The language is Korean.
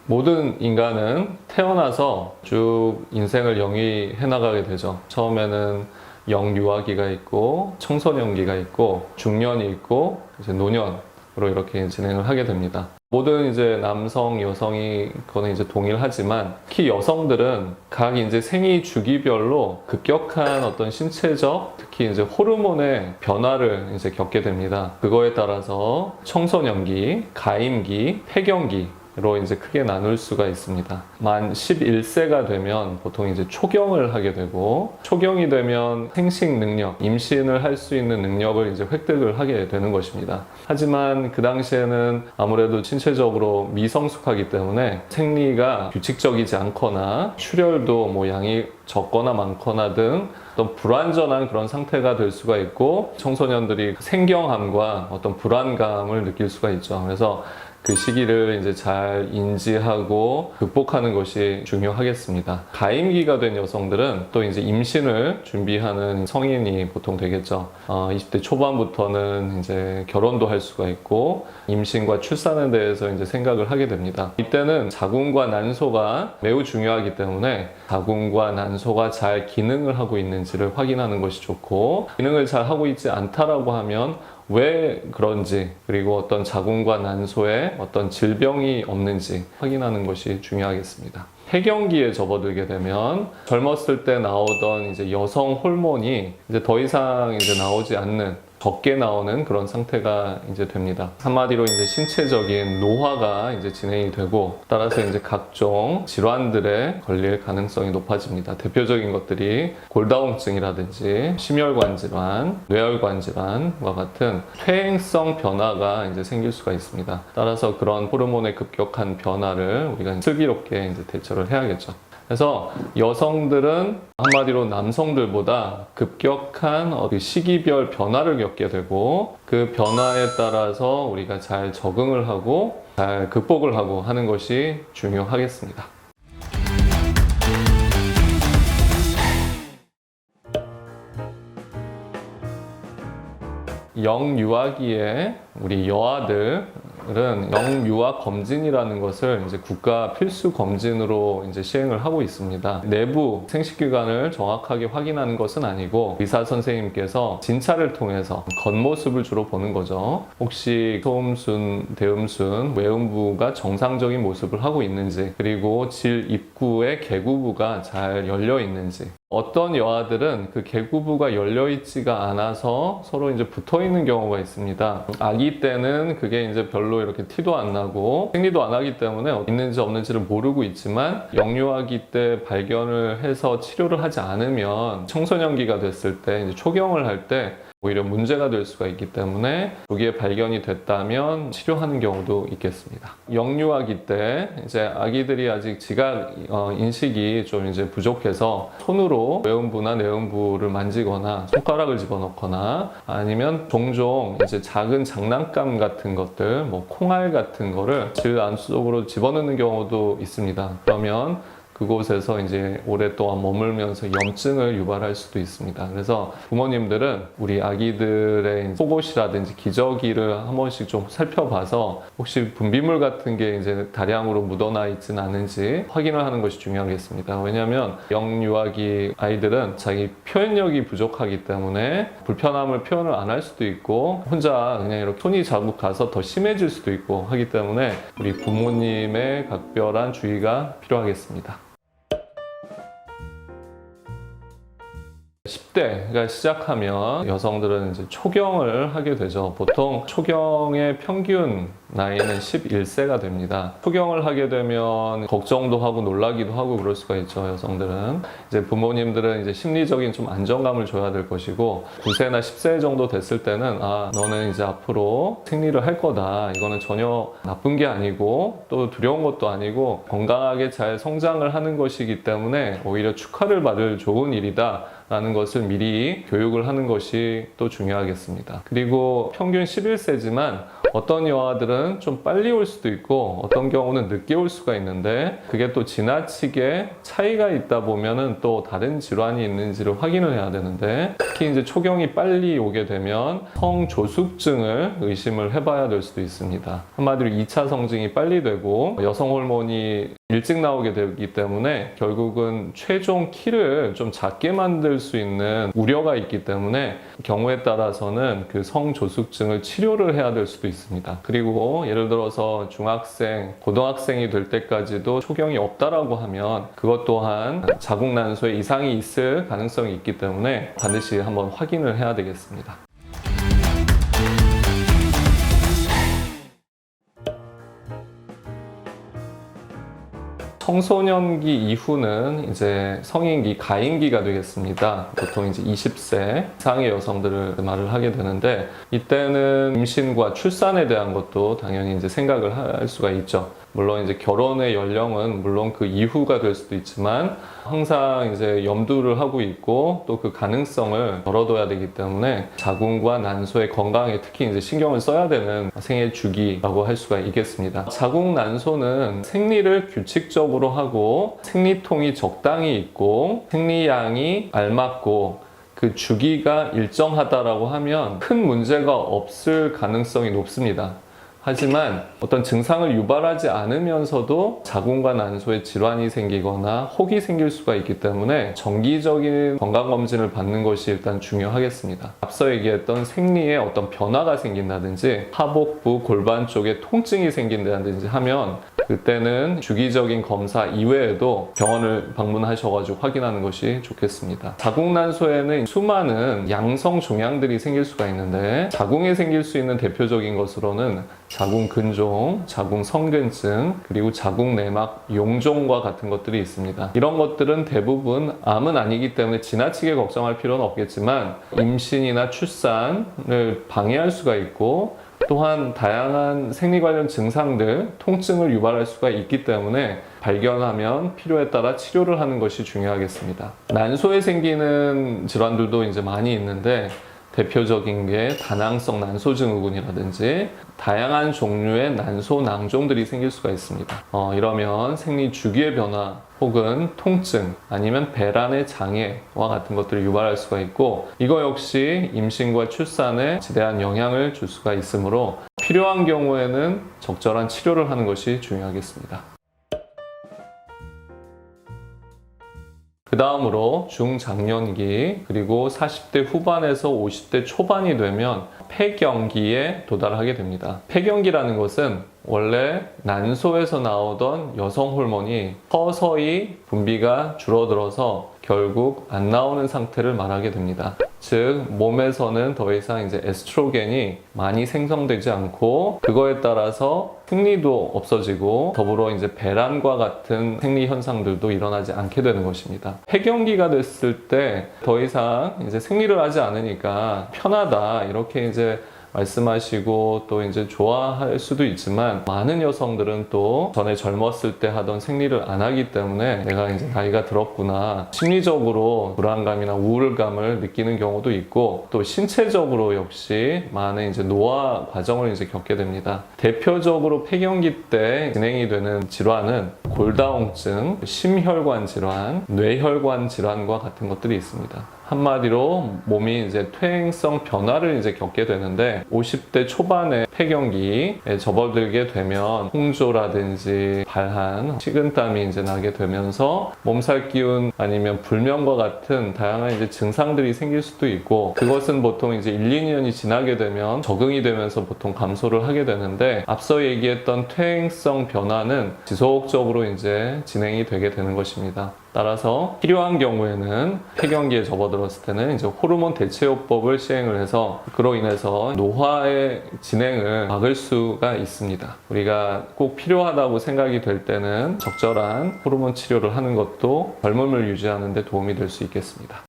모든 인간은 태어나서 쭉 인생을 영위해 나가게 되죠. 처음에는 영유아기가 있고 청소년기가 있고 중년이 있고 이제 노년으로 이렇게 진행을 하게 됩니다. 모든 이제 남성, 여성이 그거는 이제 동일하지만 특히 여성들은 각 이제 생리 주기별로 급격한 어떤 신체적 특히 이제 호르몬의 변화를 이제 겪게 됩니다. 그거에 따라서 청소년기, 가임기, 폐경기 로 이제 크게 나눌 수가 있습니다. 만 11세가 되면 보통 이제 초경을 하게 되고, 초경이 되면 생식 능력, 임신을 할 수 있는 능력을 이제 획득을 하게 되는 것입니다. 하지만 그 당시에는 아무래도 신체적으로 미성숙하기 때문에 생리가 규칙적이지 않거나 출혈도 뭐 양이 적거나 많거나 등 어떤 불완전한 그런 상태가 될 수가 있고, 청소년들이 생경함과 어떤 불안감을 느낄 수가 있죠. 그래서 그 시기를 이제 잘 인지하고 극복하는 것이 중요하겠습니다. 가임기가 된 여성들은 또 이제 임신을 준비하는 성인이 보통 되겠죠. 20대 초반부터는 이제 결혼도 할 수가 있고 임신과 출산에 대해서 이제 생각을 하게 됩니다. 이때는 자궁과 난소가 매우 중요하기 때문에 자궁과 난소가 잘 기능을 하고 있는지를 확인하는 것이 좋고, 기능을 잘 하고 있지 않다라고 하면 왜 그런지, 그리고 어떤 자궁과 난소에 어떤 질병이 없는지 확인하는 것이 중요하겠습니다. 폐경기에 접어들게 되면 젊었을 때 나오던 이제 여성 호르몬이 이제 더 이상 이제 나오지 않는, 적게 나오는 그런 상태가 이제 됩니다. 한마디로 이제 신체적인 노화가 이제 진행이 되고, 따라서 이제 각종 질환들에 걸릴 가능성이 높아집니다. 대표적인 것들이 골다공증이라든지 심혈관 질환, 뇌혈관 질환과 같은 퇴행성 변화가 이제 생길 수가 있습니다. 따라서 그런 호르몬의 급격한 변화를 우리가 슬기롭게 이제 대처를 해야겠죠. 그래서 여성들은 한마디로 남성들보다 급격한 그 시기별 변화를 겪게 되고, 그 변화에 따라서 우리가 잘 적응을 하고 잘 극복을 하고 하는 것이 중요하겠습니다. 영유아기에 우리 여아들은 영유아 검진이라는 것을 이제 국가 필수 검진으로 이제 시행을 하고 있습니다. 내부 생식기관을 정확하게 확인하는 것은 아니고 의사 선생님께서 진찰을 통해서 겉모습을 주로 보는 거죠. 혹시 소음순, 대음순, 외음부가 정상적인 모습을 하고 있는지, 그리고 질 입구의 개구부가 잘 열려 있는지. 어떤 여아들은 그 개구부가 열려있지가 않아서 서로 이제 붙어 있는 경우가 있습니다. 아기 때는 그게 이제 별로 이렇게 티도 안 나고 생리도 안 하기 때문에 있는지 없는지를 모르고 있지만, 영유아기 때 발견을 해서 치료를 하지 않으면 청소년기가 됐을 때 이제 초경을 할 때 오히려 문제가 될 수가 있기 때문에 조기에 발견이 됐다면 치료하는 경우도 있겠습니다. 영유아기 때 이제 아기들이 아직 지각 인식이 좀 이제 부족해서 손으로 외음부나 내음부를 만지거나 손가락을 집어넣거나, 아니면 종종 이제 작은 장난감 같은 것들, 뭐 콩알 같은 거를 질 안쪽으로 집어넣는 경우도 있습니다. 그러면 그곳에서 이제 오랫동안 머물면서 염증을 유발할 수도 있습니다. 그래서 부모님들은 우리 아기들의 속옷이라든지 기저귀를 한 번씩 좀 살펴봐서 혹시 분비물 같은 게 이제 다량으로 묻어나 있지는 않은지 확인을 하는 것이 중요하겠습니다. 왜냐하면 영유아기 아이들은 자기 표현력이 부족하기 때문에 불편함을 표현을 안 할 수도 있고, 혼자 그냥 이렇게 손이 자국 가서 더 심해질 수도 있고 하기 때문에 우리 부모님의 각별한 주의가 필요하겠습니다. 10대가 시작하면 여성들은 이제 초경을 하게 되죠. 보통 초경의 평균 나이는 11세가 됩니다. 초경을 하게 되면 걱정도 하고 놀라기도 하고 그럴 수가 있죠, 여성들은. 이제 부모님들은 이제 심리적인 좀 안정감을 줘야 될 것이고, 9세나 10세 정도 됐을 때는 너는 이제 앞으로 생리를 할 거다. 이거는 전혀 나쁜 게 아니고 또 두려운 것도 아니고 건강하게 잘 성장을 하는 것이기 때문에 오히려 축하를 받을 좋은 일이다 라는 것을 미리 교육을 하는 것이 또 중요하겠습니다. 그리고 평균 11세지만 어떤 여아들은 좀 빨리 올 수도 있고 어떤 경우는 늦게 올 수가 있는데 그게 또 지나치게 차이가 있다 보면은 또 다른 질환이 있는지를 확인을 해야 되는데 특히 이제 초경이 빨리 오게 되면 성조숙증을 의심을 해봐야 될 수도 있습니다. 한마디로 2차 성징이 빨리 되고 여성 호르몬이 일찍 나오게 되기 때문에 결국은 최종 키를 좀 작게 만들 수 있는 우려가 있기 때문에 경우에 따라서는 그 성조숙증을 치료를 해야 될 수도 있습니다. 그리고 예를 들어서 중학생, 고등학생이 될 때까지도 초경이 없다라고 하면 그것 또한 자궁난소에 이상이 있을 가능성이 있기 때문에 반드시 한번 확인을 해야 되겠습니다. 청소년기 이후는 이제 성인기, 가임기가 되겠습니다. 보통 이제 20세 이상의 여성들을 말을 하게 되는데 이때는 임신과 출산에 대한 것도 당연히 이제 생각을 할 수가 있죠. 물론 이제 결혼의 연령은 물론 그 이후가 될 수도 있지만 항상 이제 염두를 하고 있고 또 그 가능성을 열어둬야 되기 때문에 자궁과 난소의 건강에 특히 이제 신경을 써야 되는 생애 주기라고 할 수가 있겠습니다. 자궁 난소는 생리를 규칙적으로 하고 생리통이 적당히 있고 생리량이 알맞고 그 주기가 일정하다라고 하면 큰 문제가 없을 가능성이 높습니다. 하지만 어떤 증상을 유발하지 않으면서도 자궁과 난소에 질환이 생기거나 혹이 생길 수가 있기 때문에 정기적인 건강검진을 받는 것이 일단 중요하겠습니다. 앞서 얘기했던 생리에 어떤 변화가 생긴다든지 하복부, 골반 쪽에 통증이 생긴다든지 하면 그때는 주기적인 검사 이외에도 병원을 방문하셔가지고 확인하는 것이 좋겠습니다. 자궁난소에는 수많은 양성 종양들이 생길 수가 있는데 자궁에 생길 수 있는 대표적인 것으로는 자궁근종, 자궁성근증, 그리고 자궁내막 용종과 같은 것들이 있습니다. 이런 것들은 대부분 암은 아니기 때문에 지나치게 걱정할 필요는 없겠지만 임신이나 출산을 방해할 수가 있고 또한 다양한 생리 관련 증상들, 통증을 유발할 수가 있기 때문에 발견하면 필요에 따라 치료를 하는 것이 중요하겠습니다. 난소에 생기는 질환들도 이제 많이 있는데 대표적인 게 다낭성 난소증후군이라든지 다양한 종류의 난소 낭종들이 생길 수가 있습니다. 이러면 생리 주기의 변화 혹은 통증 아니면 배란의 장애와 같은 것들을 유발할 수가 있고 이거 역시 임신과 출산에 지대한 영향을 줄 수가 있으므로 필요한 경우에는 적절한 치료를 하는 것이 중요하겠습니다. 그 다음으로 중장년기 그리고 40대 후반에서 50대 초반이 되면 폐경기에 도달하게 됩니다. 폐경기라는 것은 원래 난소에서 나오던 여성 호르몬이 서서히 분비가 줄어들어서 결국 안 나오는 상태를 말하게 됩니다. 즉 몸에서는 더 이상 이제 에스트로겐이 많이 생성되지 않고 그거에 따라서 생리도 없어지고 더불어 이제 배란과 같은 생리 현상들도 일어나지 않게 되는 것입니다. 폐경기가 됐을 때 더 이상 이제 생리를 하지 않으니까 편하다 이렇게 이제 말씀하시고 또 이제 좋아할 수도 있지만 많은 여성들은 또 전에 젊었을 때 하던 생리를 안 하기 때문에 내가 이제 나이가 들었구나 심리적으로 불안감이나 우울감을 느끼는 경우도 있고 또 신체적으로 역시 많은 이제 노화 과정을 이제 겪게 됩니다. 대표적으로 폐경기 때 진행이 되는 질환은 골다공증, 심혈관 질환, 뇌혈관 질환과 같은 것들이 있습니다. 한마디로 몸이 이제 퇴행성 변화를 이제 겪게 되는데 50대 초반에 폐경기에 접어들게 되면 홍조라든지 발한, 식은땀이 이제 나게 되면서 몸살 기운 아니면 불면과 같은 다양한 이제 증상들이 생길 수도 있고 그것은 보통 이제 1, 2년이 지나게 되면 적응이 되면서 보통 감소를 하게 되는데 앞서 얘기했던 퇴행성 변화는 지속적으로 이제 진행이 되게 되는 것입니다. 따라서 필요한 경우에는 폐경기에 접어들었을 때는 이제 호르몬 대체요법을 시행을 해서 그로 인해서 노화의 진행을 막을 수가 있습니다. 우리가 꼭 필요하다고 생각이 될 때는 적절한 호르몬 치료를 하는 것도 젊음을 유지하는 데 도움이 될 수 있겠습니다.